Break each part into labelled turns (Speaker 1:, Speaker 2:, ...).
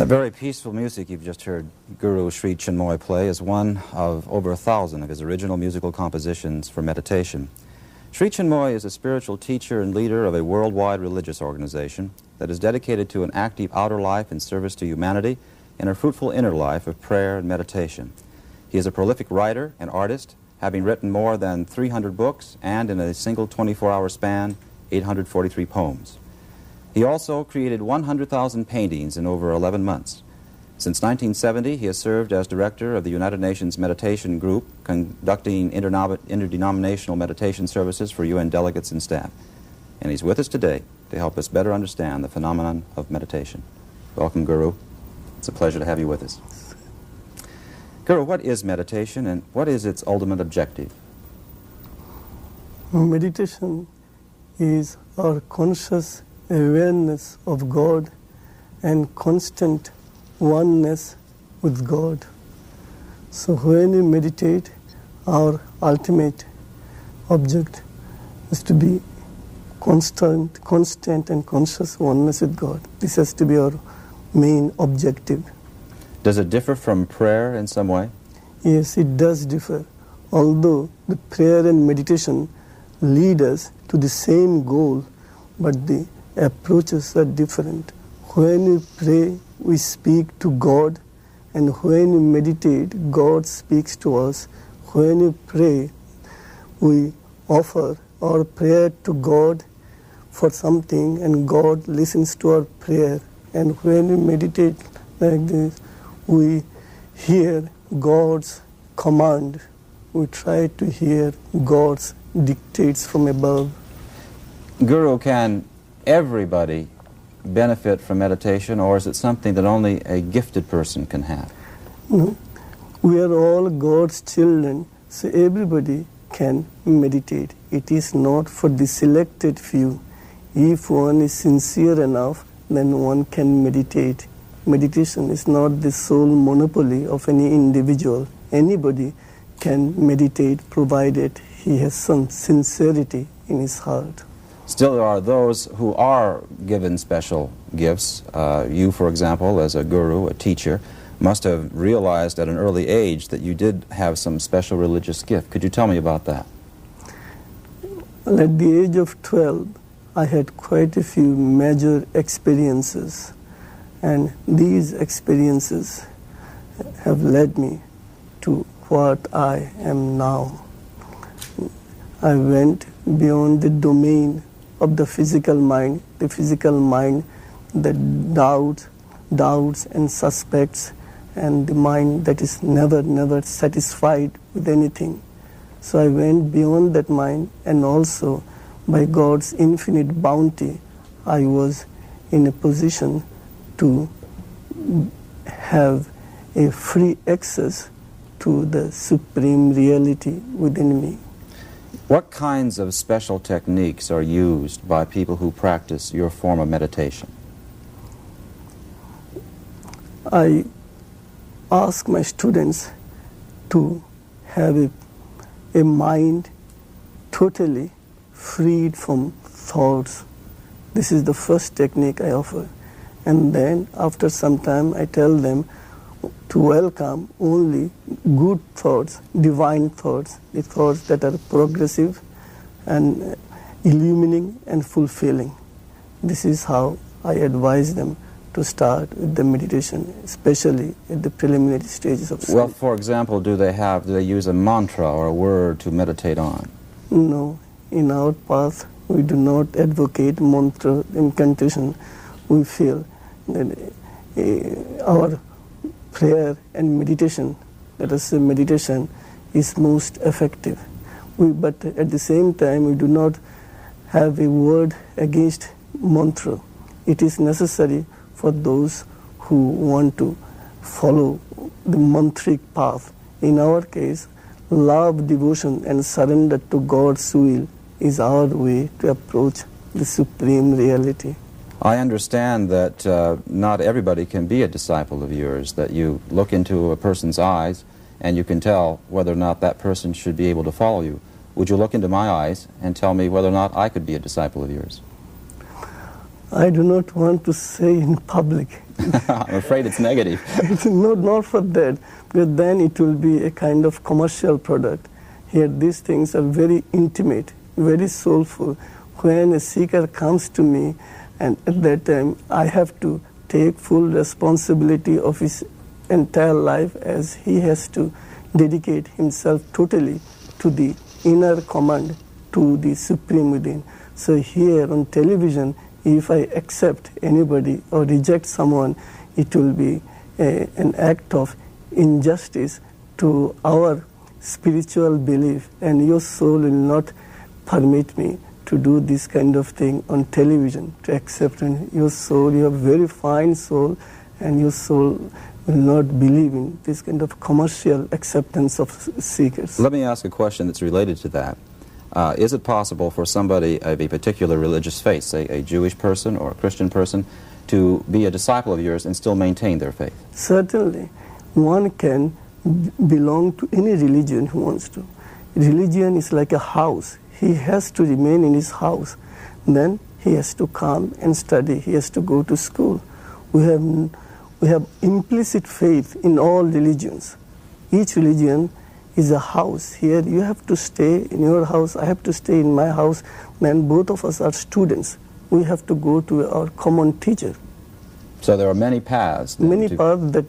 Speaker 1: That very peaceful music you've just heard Guru Shri Чинмоя play is one of over 1,000 of his original musical compositions for meditation. Shri Чинмоя is a spiritual teacher and leader of a worldwide religious organization that is dedicated to an active outer life in service to humanity and a fruitful inner life of prayer and meditation. He is a prolific writer and artist, having written more than 300 books and, in a single 24-hour span, 843 poems. He also created 100,000 paintings in over 11 months. Since 1970, he has served as director of the United Nations Meditation Group, conducting interdenominational meditation services for UN delegates and staff. And he's with us today to help us better understand the phenomenon of meditation. Welcome, Guru. It's a pleasure to have you with us. Guru, what is meditation and what is its ultimate objective?
Speaker 2: Meditation is our conscious awareness of God and constant oneness with God. So when we meditate, our ultimate object is to be constant and conscious oneness with God. This has to be our main objective.
Speaker 1: Does it differ from prayer in some way?
Speaker 2: Yes, it does differ. Although the prayer and meditation lead us to the same goal, but the approaches are different. When we pray, we speak to God, and when we meditate, God speaks to us. When we pray, we offer our prayer to God for something, and God listens to our prayer. And when we meditate like this, we hear God's command. We try to hear God's dictates from above.
Speaker 1: Guru, can everybody benefit from meditation, or is it something that only a gifted person can have?
Speaker 2: No, we are all God's children, so everybody can meditate. It is not for the selected few. If one is sincere enough, then one can meditate. Meditation is not the sole monopoly of any individual. Anybody can meditate provided he has some sincerity in his heart.
Speaker 1: Still, there are those who are given special gifts. You, for example, as a guru, a teacher, must have realized at an early age that you did have some special religious gift. Could you tell me about that?
Speaker 2: Well, at the age of 12, I had quite a few major experiences, and these experiences have led me to what I am now. I went beyond the domain of the physical mind that doubts and suspects, and the mind that is never satisfied with anything. So I went beyond that mind, and also by God's infinite bounty, I was in a position to have a free access to the supreme reality within me.
Speaker 1: What kinds of special techniques are used by people who practice your form of meditation?
Speaker 2: I ask my students to have a mind totally freed from thoughts. This is the first technique I offer. And then after some time I tell them to welcome only good thoughts, divine thoughts, the thoughts that are progressive and illuminating and fulfilling. This is how I advise them to start with the meditation, especially at the preliminary stages of sleep.
Speaker 1: Well, for example, do they use a mantra or a word to meditate on?
Speaker 2: No, in our path we do not advocate mantra incantation. We feel that our prayer and meditation, let us say meditation, is most effective. But at the same time, we do not have a word against mantra. It is necessary for those who want to follow the mantric path. In our case, love, devotion, and surrender to God's will is our way to approach the supreme reality.
Speaker 1: I understand that not everybody can be a disciple of yours, that you look into a person's eyes and you can tell whether or not that person should be able to follow you. Would you look into my eyes and tell me whether or not I could be a disciple of yours?
Speaker 2: I do not want to say in public.
Speaker 1: I'm afraid it's negative.
Speaker 2: Not for that, because then it will be a kind of commercial product. Here these things are very intimate, very soulful. When a seeker comes to me, and at that time I have to take full responsibility of his entire life, as he has to dedicate himself totally to the inner command, to the supreme within. So here on television, if I accept anybody or reject someone, it will be an act of injustice to our spiritual belief, and your soul will not permit me to do this kind of thing on television, to accept your soul. You have very fine soul, and your soul will not believe in this kind of commercial acceptance of seekers.
Speaker 1: Let me ask a question that's related to that. Is it possible for somebody of a particular religious faith, say a Jewish person or a Christian person, to be a disciple of yours and still maintain their faith?
Speaker 2: Certainly. One can belong to any religion who wants to. Religion is like a house. He has to remain in his house. Then he has to come and study. He has to go to school. We have implicit faith in all religions. Each religion is a house. Here you have to stay in your house, I have to stay in my house. Then both of us are students. We have to go to our common teacher.
Speaker 1: So there are many paths.
Speaker 2: Many paths that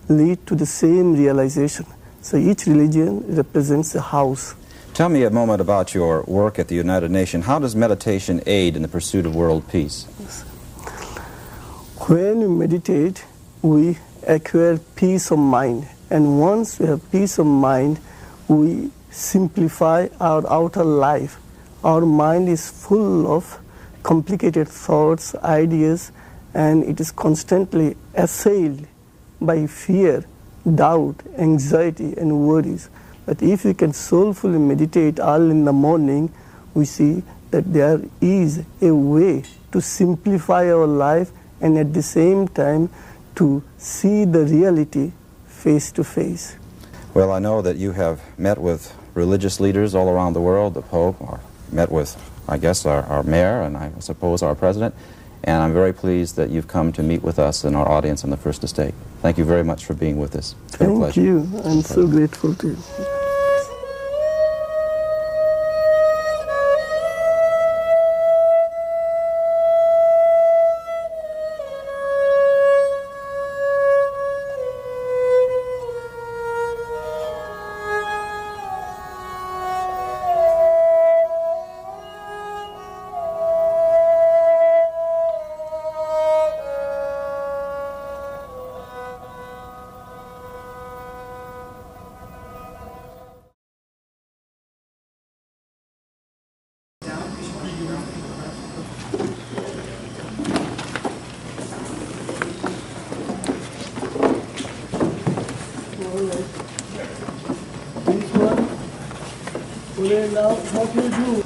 Speaker 2: lead to the same realization. So each religion represents a house.
Speaker 1: Tell me a moment about your work at the United Nations. How does meditation aid in the pursuit of world peace?
Speaker 2: When we meditate, we acquire peace of mind. And once we have peace of mind, we simplify our outer life. Our mind is full of complicated thoughts, ideas, and it is constantly assailed by fear, doubt, anxiety, and worries. But if we can soulfully meditate early in the morning, we see that there is a way to simplify our life and at the same time to see the reality face to face.
Speaker 1: Well, I know that you have met with religious leaders all around the world, the Pope, or met with, I guess, our mayor and I suppose our president, and I'm very pleased that you've come to meet with us and our audience on the First Estate. Thank you very much for being with us. It's been a pleasure.
Speaker 2: Thank you. I'm so grateful to you. Today now what you do?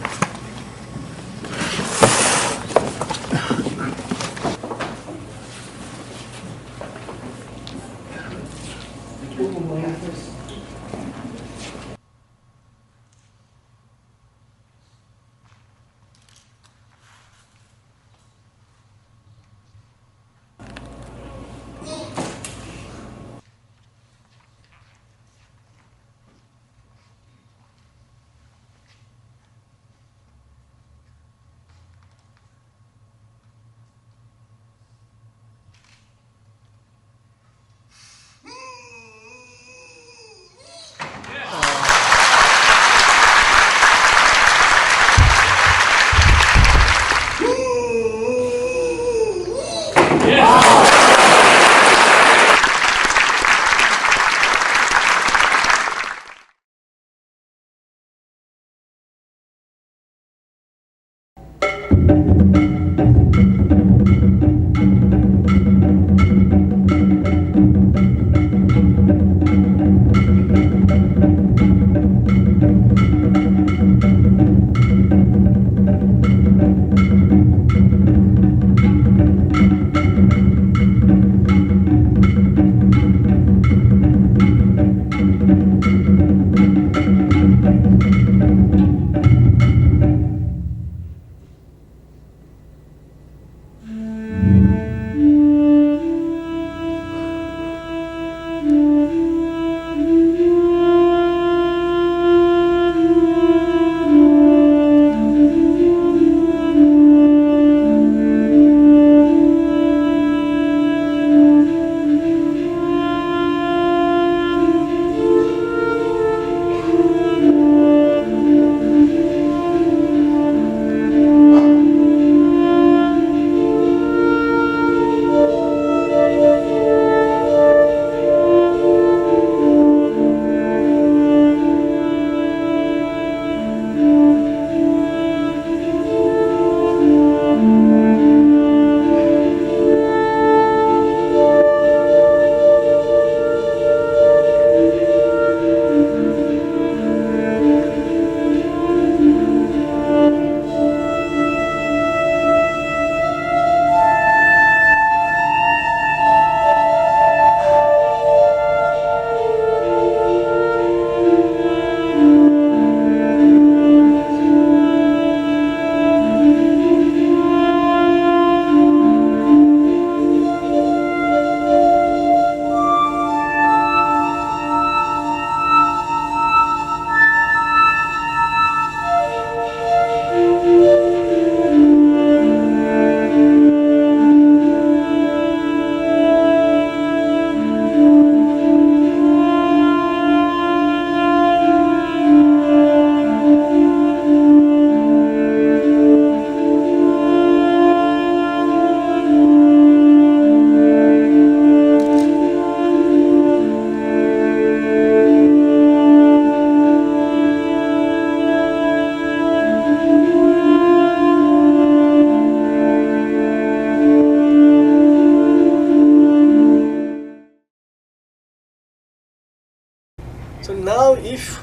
Speaker 2: So now if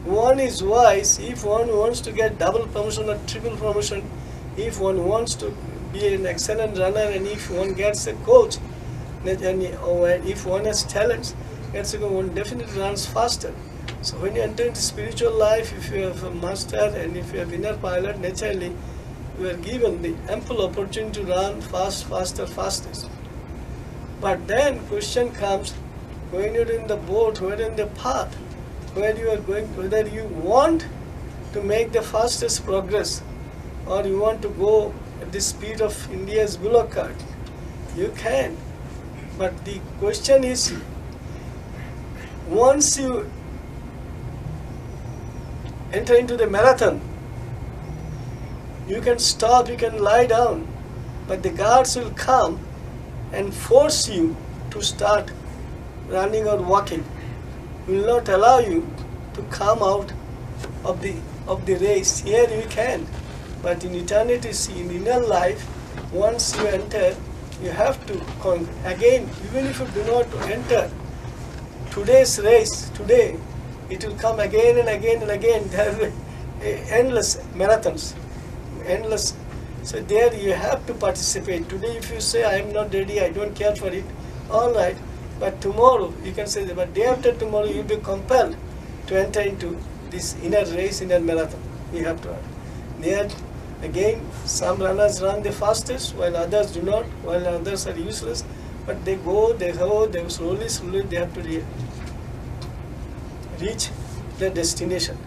Speaker 2: one is wise, if one wants to get double promotion or triple promotion, if one wants to be an excellent runner, and if one gets a coach, and if one has talents, one definitely runs faster. So when you enter into spiritual life, if you have a master and if you have inner pilot, naturally you are given the ample opportunity to run fast, faster, fastest. But then question comes, when you're in the boat, when you're in the path, where you are going, whether you want to make the fastest progress or you want to go at the speed of India's bullock cart. You can. But the question is, once you enter into the marathon, you can stop, you can lie down, but the guards will come and force you to start running or walking. Will not allow you to come out of the race. Here you can, but in eternity, in inner life, once you enter, you have to again, even if you do not enter today's race, today, it will come again and again and again. endless marathons, endless. So there you have to participate. Today if you say I am not ready, I don't care for it, all right. But tomorrow you can say that, but day after tomorrow you'll be compelled to enter into this inner race, inner marathon. You have to run. There again, some runners run the fastest, while others do not, while others are useless. But they go, they go, they slowly they have to reach their destination.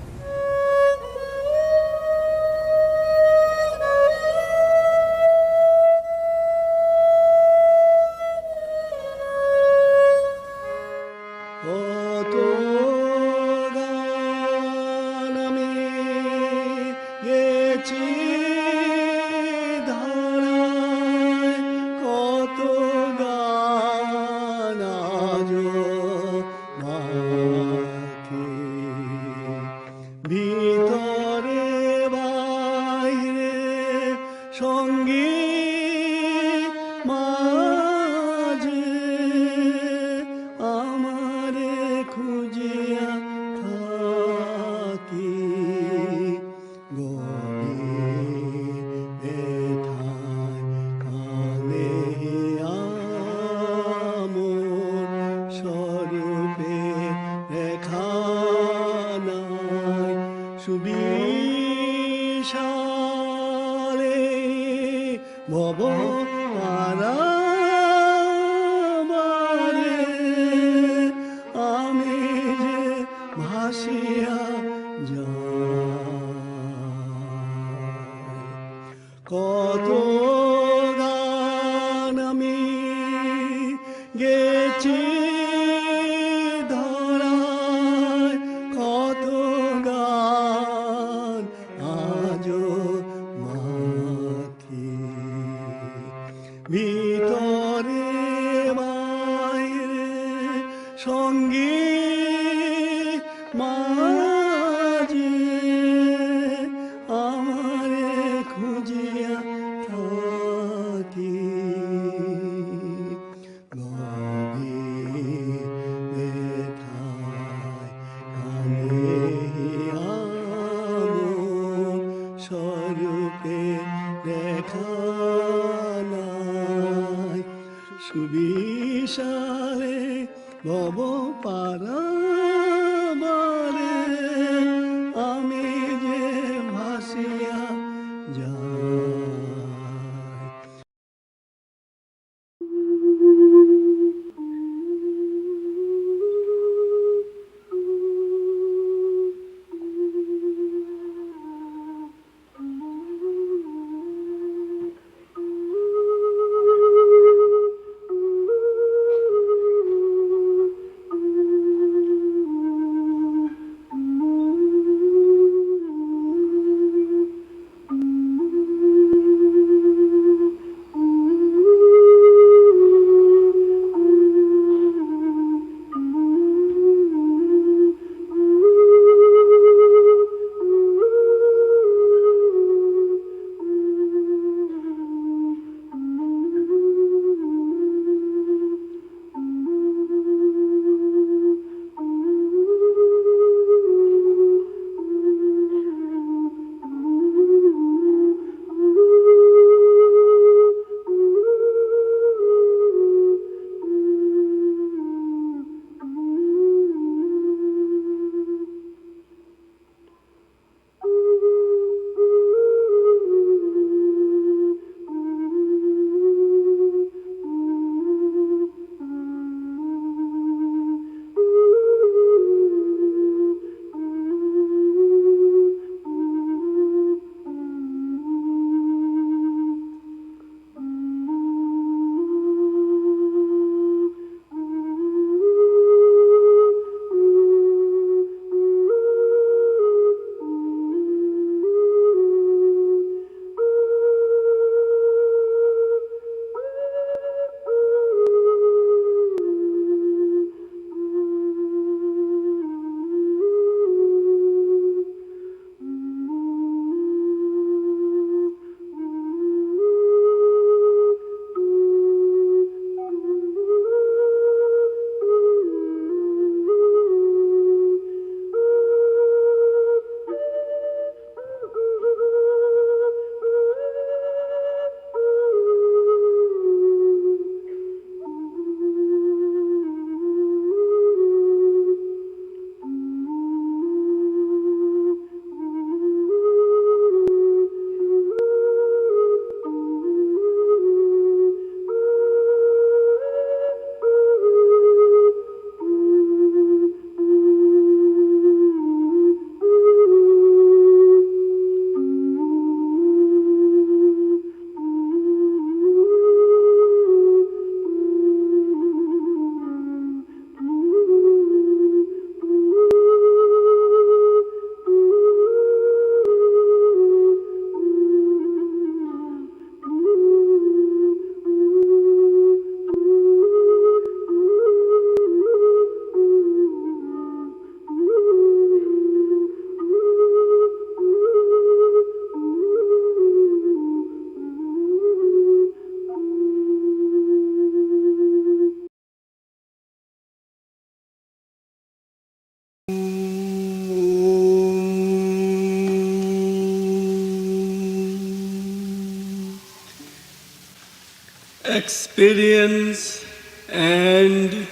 Speaker 3: Experience and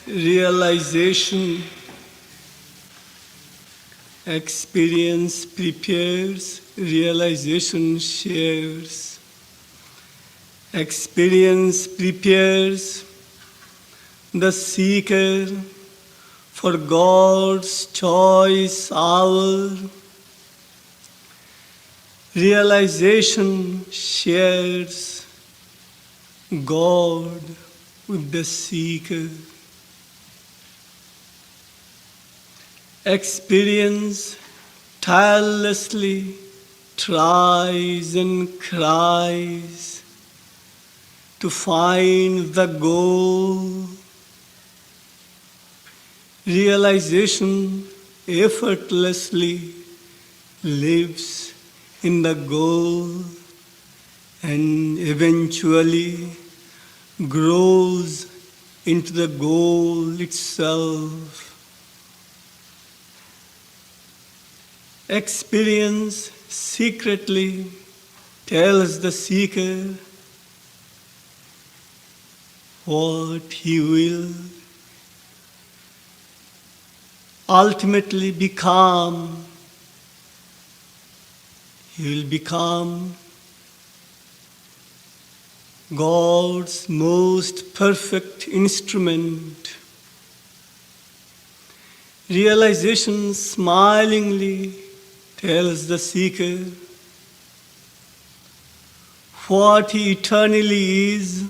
Speaker 3: realization. Experience prepares, realization shares. Experience prepares the seeker for God's choice hour. Realization shares God with the seeker. Experience tirelessly tries and cries to find the goal. Realization effortlessly lives in the goal and eventually grows into the goal itself. Experience secretly tells the seeker what he will ultimately become. He will become God's most perfect instrument. Realization smilingly tells the seeker what he eternally is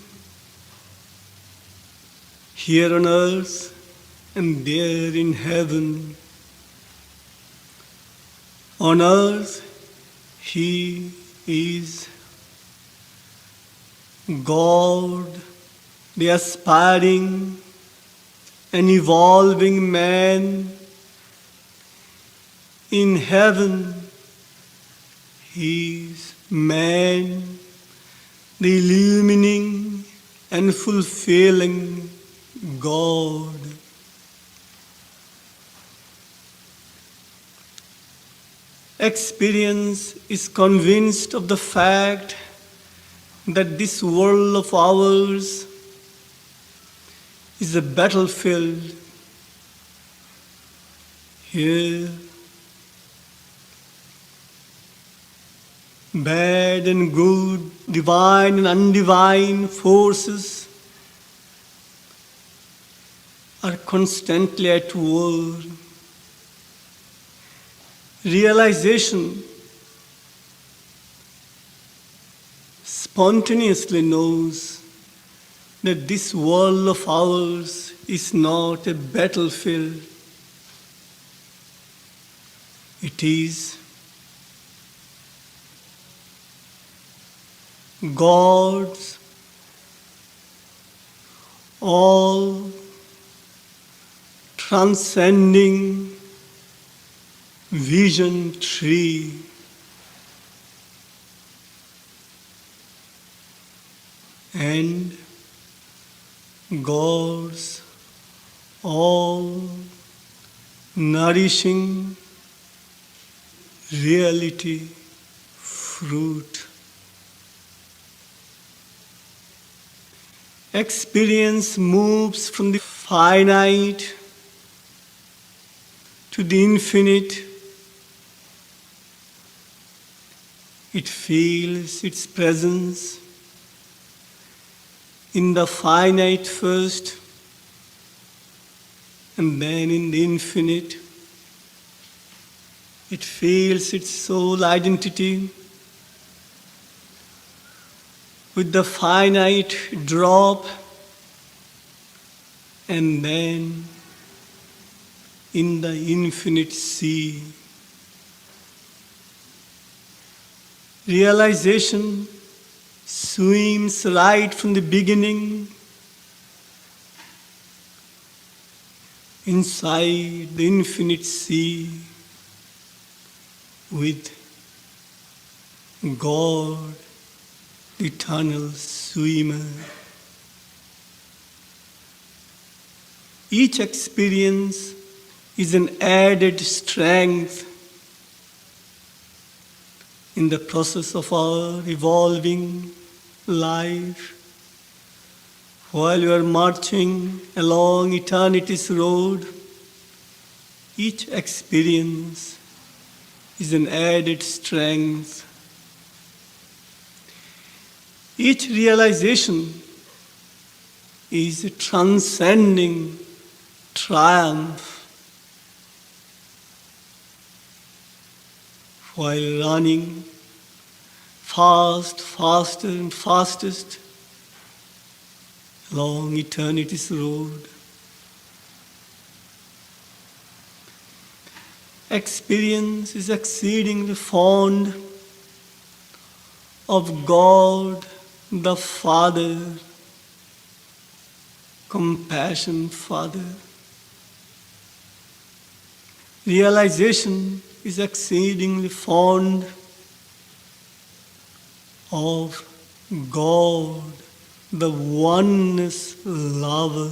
Speaker 3: here on earth and there in heaven. On earth, he is God, the aspiring and evolving man. In heaven, he is man, the illumining and fulfilling God. Experience is convinced of the fact that this world of ours is a battlefield. Here, bad and good, divine and undivine forces are constantly at war. Realization spontaneously knows that this world of ours is not a battlefield. It is God's all transcending vision tree. And God's all nourishing reality fruit. Experience moves from the finite to the infinite. It feels its presence in the finite first, and then in the infinite. It feels its soul identity with the finite drop, and then in the infinite sea. Realization swims right from the beginning inside the infinite sea with God, the eternal swimmer. Each experience is an added strength in the process of our evolving life. While you are marching along eternity's road, each experience is an added strength. Each realization is a transcending triumph. While running fast, faster and fastest along eternity's road, experience is exceedingly fond of God the Father, compassion Father. Realization is exceedingly fond of God, the oneness lover.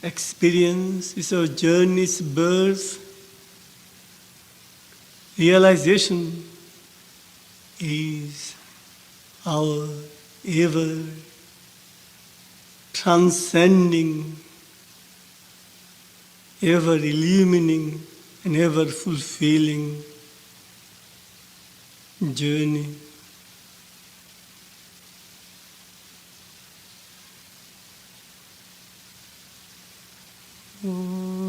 Speaker 3: Experience is our journey's birth. Realization is our ever transcending, ever illumining, and ever fulfilling journey. Om